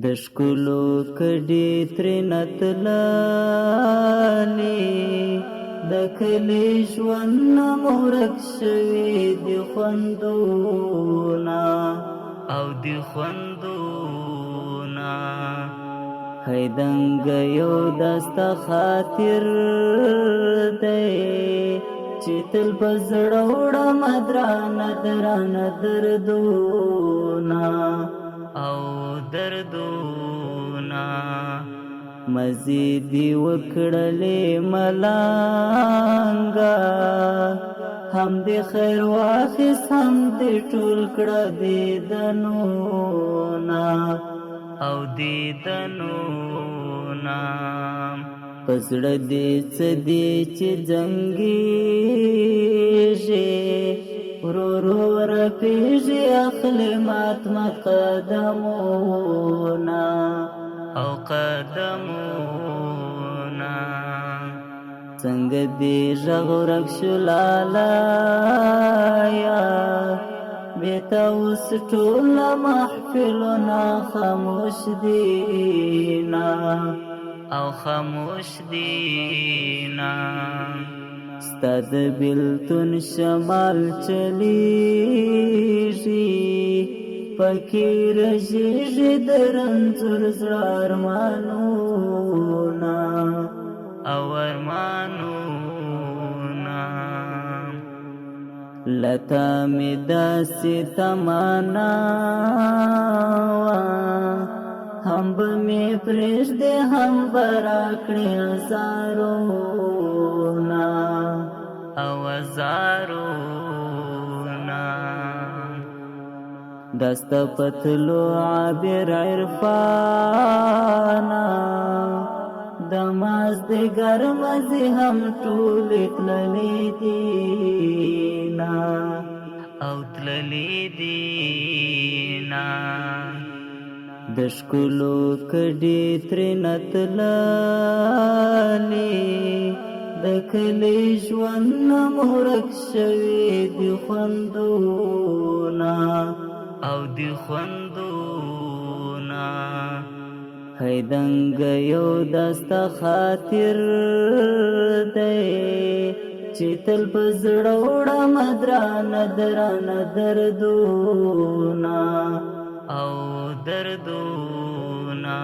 د ښکلو کډې ترېنه تللې د کلي ژوند نه مو ورک شوي دي خوندونه او دي خوندونه هیدنګ یو دسته خاطر دی چې تل په زړه وړم درانه دردونه او دردونه مزیدی وکړلې ملانګه هم دې خیر واخیست هم دې ټول کړه دیدنونه او دیدنونه په زړه دې څه دی چې جنګېږي ورو ورو رپېږي اخلي مات قدمونه او قدمونه څنګه دې غږ ورک شو لالایا بېته اوس ټوله محفلونه خاموش دینا او خاموش دینا ستا د بېلتون شمال چلیږي پکې رژېږي د رنځور زړه ارمانونه او ارمانونه لتا مې داسې تمنا وه هم به مې پرېږدې هم به راکړې هزارونه او هزارونه دا ستا په تلو عابر عرفانه د مازدیګر مزې هم ټولې تللې دینه او تللې دینه د ښکلو کډې ترېنه تللې د کلي ژوند نه مو ورک شوي دي خوندونه او دي خوندونه هیدنګ یو دسته خاطر دی چې تل په زړه وړم درانه دردونه او دردونه